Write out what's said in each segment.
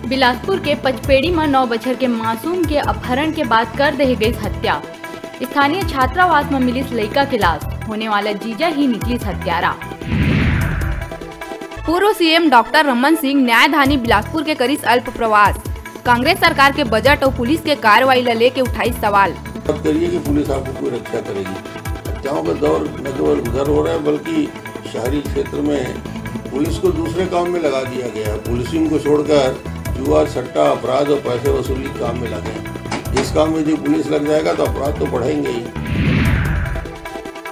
बिलासपुर के पचपेड़ी में 9 बछर के मासूम के अपहरण के बाद कर दे गई हत्या। स्थानीय छात्रावास में मिली लड़का की लाश, होने वाला जीजा ही निकली हत्यारा। पूर्व सीएम डॉक्टर रमन सिंह न्यायधानी बिलासपुर के करीस अल्प प्रवास। कांग्रेस सरकार के बजट और पुलिस के कार्रवाई ला लेके उठाई सवाल। अब करिए कि पुलिस आपको कोई रक्षा करेगी। हत्याओं का दौर न केवल उधर हो रहा है बल्कि शहरी क्षेत्र में पुलिस को दूसरे काम में लगा दिया गया है। पुलिसिंग को छोड़कर जुआ, सट्टा, अपराध और पैसे वसूली काम में लगे हैं। जिस काम में जो पुलिस लग जाएगा तो अपराध तो बढ़ेंगे ही।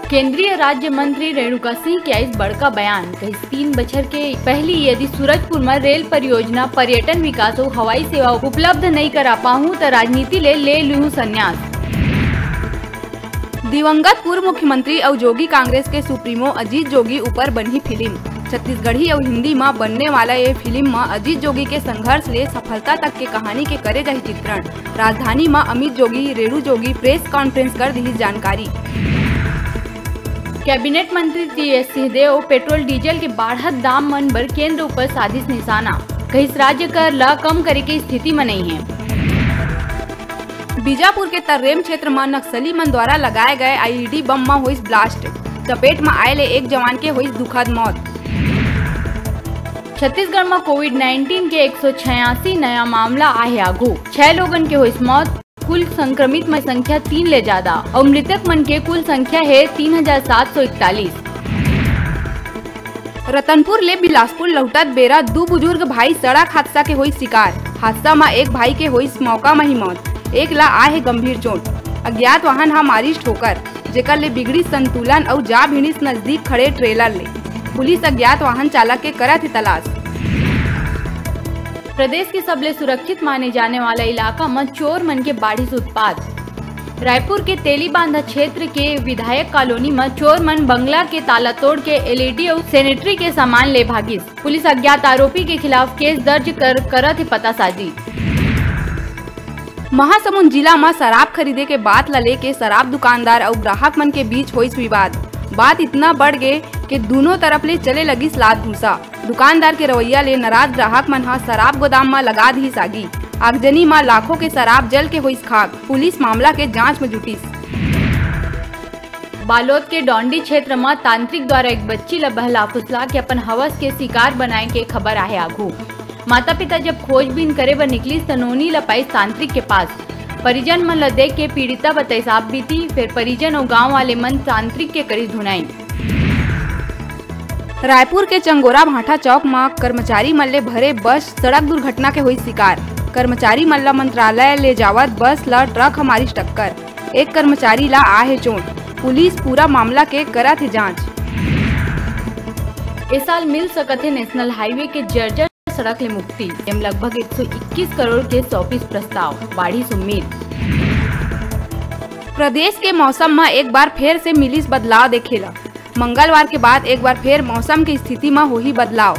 केंद्रीय राज्य मंत्री रेणुका सिंह के इस बड़का बयान कहीं 3 बछर के पहली यदि सूरजपुर में रेल परियोजना, पर्यटन विकास और हवाई सेवा उपलब्ध नहीं करा पाऊँ तो राजनीति ले लूँ संन्यास। दिवंगत पूर्व मुख्यमंत्री और जोगी कांग्रेस के सुप्रीमो अजीत जोगी ऊपर बनी फिल्म। छत्तीसगढ़ी और हिंदी में बनने वाला ये फिल्म में अजीत जोगी के संघर्ष ले सफलता तक के कहानी के करे गई चित्रण। राजधानी में अमित जोगी, रेणु जोगी प्रेस कॉन्फ्रेंस कर दी जानकारी। कैबिनेट मंत्री टी.एस. सिंहदेव पेट्रोल डीजल के बढ़त दाम मन पर केंद्र ऊपर साजिश निशाना, कहीं राज्य कर ला कम करे की स्थिति में नहीं है। बीजापुर के तर्रेम क्षेत्र में नक्सली मन द्वारा लगाए गए आईईडी बम में हुई ब्लास्ट। चपेट में आये एक जवान के हुई दुखद मौत। छत्तीसगढ़ में कोविड-19 के 186 नया मामला आए आगू। 6 लोगन के हुई मौत। कुल संक्रमित में संख्या 3 ले ज्यादा और मृतक मन के कुल संख्या है 3741। रतनपुर ले बिलासपुर लौटत बेरा 2 बुजुर्ग भाई सड़क हादसा के हुई शिकार। हादसा में एक भाई के हुई मौका में ही मौत, एक ला आए गंभीर चोट। अज्ञात वाहन हा मारी ठोकर, जेकर ले बिगड़ी संतुलन और जा भिड़िस नजदीक खड़े ट्रेलर ले। पुलिस अज्ञात वाहन चालक के करत ही तलाश। प्रदेश के सबले सुरक्षित माने जाने वाला इलाका में चोर मन के बाढ़ी से उत्पात। रायपुर के तेलीबांधा क्षेत्र के विधायक कॉलोनी में चोर मन बंगला के ताला तोड़ के एलईडी और सैनिटरी के सामान ले भागिस। पुलिस अज्ञात आरोपी के खिलाफ केस दर्ज कर करत ही पतासाजी। महासमुंद जिला में शराब खरीदे के बात ला लेके शराब दुकानदार और ग्राहक मन के बीच हुई विवाद। बात इतना बढ़ गए कि दोनों तरफ ले चले लगी सलाद घूसा। दुकानदार के रवैया ले नाराज ग्राहक मन शराब गोदाम में लगा दी सागी। आगजनी में लाखों के शराब जल के हुई खाक। पुलिस मामला के जांच में जुटी। बालोद के डोंडी क्षेत्र में तांत्रिक द्वारा एक बच्ची ला बहला फुसला के अपन हवस के शिकार बनाए के खबर आए आगू। माता पिता जब खोजबीन करे बर निकली तनोनी ला पाई तांत्रिक के पास। परिजन मन ला देख के पीड़िता बताई साफ बीती। फिर परिजन और गांव वाले मन तांत्रिक के करीब धुनाई। रायपुर के चंगोरा भाटा चौक में कर्मचारी मन ले भरे बस सड़क दुर्घटना के हुई शिकार। कर्मचारी मन ला मंत्रालय ले जावत बस ला ट्रक हमारी टक्कर। एक कर्मचारी ला आहे चोट। पुलिस पूरा मामला के करत है जांच। इस साल मिल सकत है नेशनल हाईवे के जर्जर सड़क ले मुक्ति। एम लगभग 121 करोड़ के 120 प्रस्ताव, बाढ़ी उम्मीद। प्रदेश के मौसम में एक बार फिर से मिली बदलाव देखेला। मंगलवार के बाद एक बार फिर मौसम की स्थिति में होही बदलाव।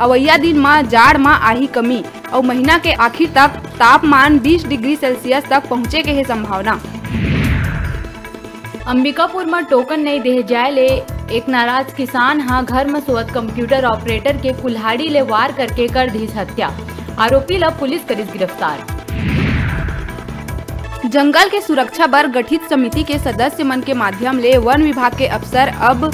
अवैया दिन में जाड़ में आही कमी और महीना के आखिर तक तापमान 20 डिग्री सेल्सियस तक पहुँचे के है संभावना। अंबिकापुर में टोकन नहीं दे जाए ले एक नाराज किसान घर में सोवत कंप्यूटर ऑपरेटर के कुल्हाड़ी ले वार करके कर दी हत्या। आरोपी ला पुलिस करीस गिरफ्तार। जंगल के सुरक्षा बर गठित समिति के सदस्य मन के माध्यम ले वन विभाग के अफसर अब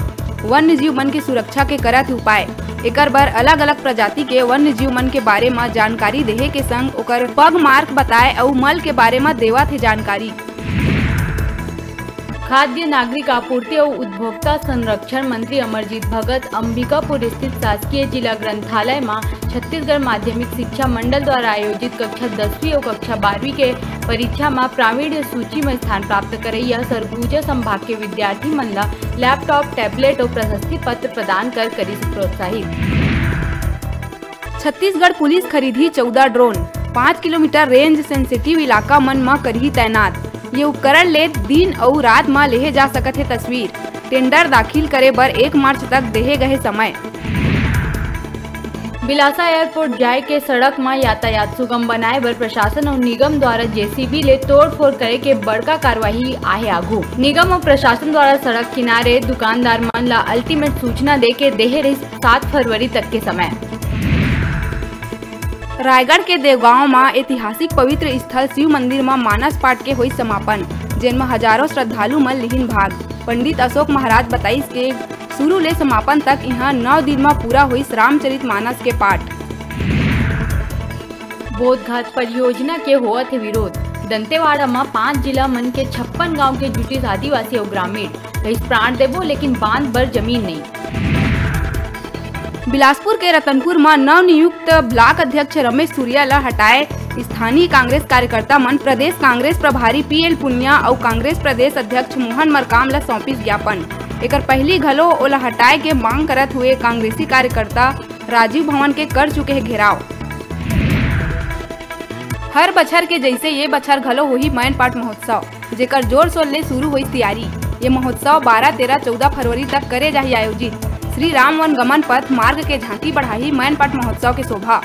वन्य जीव मन की सुरक्षा के करत उपाय। एकर बर अलग अलग प्रजाति के वन्य जीव मन के बारे में जानकारी देहे के संग ओकर पग मार्क बताए और मल के बारे में देवत है जानकारी। खाद्य नागरिक आपूर्ति और उपभोक्ता संरक्षण मंत्री अमरजीत भगत अंबिकापुर स्थित शासकीय जिला ग्रंथालय में छत्तीसगढ़ माध्यमिक शिक्षा मंडल द्वारा आयोजित कक्षा 10वीं और कक्षा 12वीं के परीक्षा में प्रावीण्य सूची में स्थान प्राप्त करैया सरगुजा संभाग के विद्यार्थी मन ला लैपटॉप, टैबलेट और प्रशस्ति पत्र प्रदान कर करी प्रोत्साहित। छत्तीसगढ़ पुलिस खरीदी 14 ड्रोन। 5 किलोमीटर रेंज सेंसिटिव इलाका मन में करही तैनात। ये उपकरण ले दिन और रात में लेहे जा सकत है तस्वीर। टेंडर दाखिल करे बर 1 मार्च तक देहे गए समय। बिलासा एयरपोर्ट जाए के सड़क में यातायात सुगम बनाए बर प्रशासन और निगम द्वारा जेसीबी ले तोड़फोड़ करे के बड़का कार्यवाही आहे आगू। निगम और प्रशासन द्वारा सड़क किनारे दुकानदार मन ला अल्टीमेट सूचना दे के देहे रही 7 फरवरी तक के समय। रायगढ़ के देवगांव में ऐतिहासिक पवित्र स्थल शिव मंदिर में मानस पाठ के हुई समापन, जिनमें हजारों श्रद्धालु मन लिहिन भाग। पंडित अशोक महाराज बताइस के शुरू ले समापन तक यहाँ 9 दिन में पूरा हुई रामचरित मानस के पाठ। बोधघाट परियोजना के होत है विरोध। दंतेवाड़ा में 5 जिला मन के 56 गांव के जुटिस आदिवासी और ग्रामीण रईस प्राण देबो, लेकिन बांध पर जमीन नहीं। बिलासपुर के रतनपुर में नवनियुक्त ब्लॉक अध्यक्ष रमेश सूर्या ला हटाए स्थानीय कांग्रेस कार्यकर्ता मन प्रदेश कांग्रेस प्रभारी PL पुनिया और कांग्रेस प्रदेश अध्यक्ष मोहन मरकाम ला सौंपिस ज्ञापन। एकर पहली घलो ओला हटाए के मांग करत हुए कांग्रेसी कार्यकर्ता राजीव भवन के कर चुके हैं घेराव। हर बछर के जैसे ये बछर घलो हुई मैन पाट महोत्सव, जेकर जोर शोर ले शुरू हुई तैयारी। ये महोत्सव 12, 13, 14 फरवरी तक करे जाही आयोजित। श्री राम वन गमन पथ मार्ग के झांकी बढ़ाई मैन पाट महोत्सव के शोभा।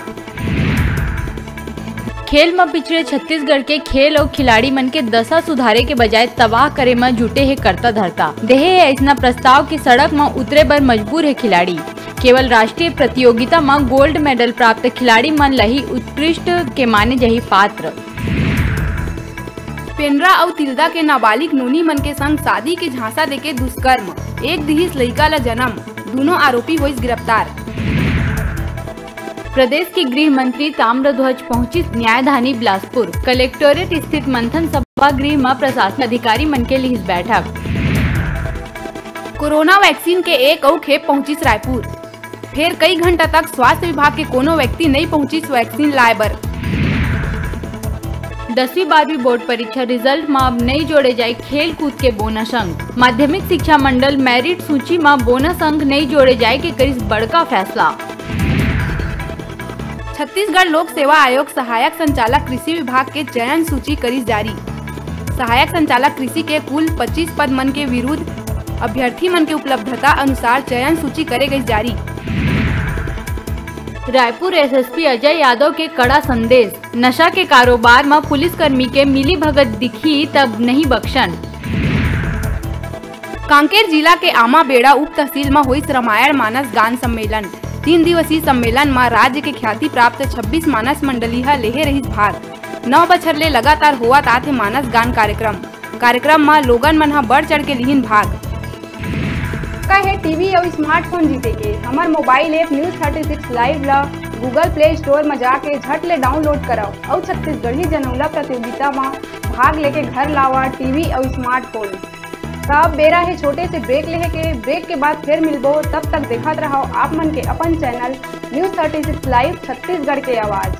खेल में पिछड़े छत्तीसगढ़ के खेल और खिलाड़ी मन के दशा सुधारे के बजाय तबाह करे में जुटे है करता धरता। देहे है ऐसा प्रस्ताव की सड़क में उतरे बर मजबूर है खिलाड़ी। केवल राष्ट्रीय प्रतियोगिता में गोल्ड मेडल प्राप्त खिलाड़ी मन लही उत्कृष्ट के माने जही पात्र। पेंड्रा और तिल्दा के नाबालिग नूनी मन के संग शादी के झांसा देके दुष्कर्म, एक दिहिस लइका ला जन्म, दोनों आरोपी हुई गिरफ्तार। प्रदेश की गृह मंत्री ताम्रध्वज पहुंची न्यायधानी बिलासपुर। कलेक्टोरेट स्थित मंथन सभागृह में प्रशासन अधिकारी मन के लिए बैठक। कोरोना वैक्सीन के एक और खेप पहुंची रायपुर। फिर कई घंटा तक स्वास्थ्य विभाग के कोनो व्यक्ति नहीं पहुंची वैक्सीन लाए बर। 10वीं 12वीं बोर्ड परीक्षा रिजल्ट में अब नहीं जोड़े जाए खेल कूद के बोनस अंक। माध्यमिक शिक्षा मंडल मेरिट सूची में बोनस अंक नहीं जोड़े जाए के करीब बड़का फैसला। छत्तीसगढ़ लोक सेवा आयोग सहायक संचालक कृषि विभाग के चयन सूची करी जारी। सहायक संचालक कृषि के कुल 25 पद मन के विरुद्ध अभ्यर्थी मन के उपलब्धता अनुसार चयन सूची करे गई जारी। रायपुर SSP अजय यादव के कड़ा संदेश। नशा के कारोबार में पुलिसकर्मी के मिली भगत दिखी तब नहीं बख्शन। कांकेर जिला के आमा बेड़ा उप तहसील में हुई रामायण मानस गान सम्मेलन। 3 दिवसीय सम्मेलन में राज्य के ख्याति प्राप्त 26 मानस मंडली लेहे रही भाग। 9 बछर ले लगातार होवत आथे मानस गान कार्यक्रम में लोगन मन बढ़ चढ़ के लिहिन भाग। कहे टीवी और स्मार्टफोन जीते के हमार मोबाइल ऐप न्यूज 36 लाइव ला गूगल प्ले स्टोर में जाके झट ले डाउनलोड कराओ और छत्तीसगढ़ी जनौला प्रतियोगिता में भाग लेके घर लावा टीवी और स्मार्टफोन। तब बेरा है छोटे से ब्रेक लेहे के, ब्रेक के बाद फिर मिलबो। तब तक देखत रहो आप मन के अपन चैनल न्यूज 36 लाइव छत्तीसगढ़ के आवाज।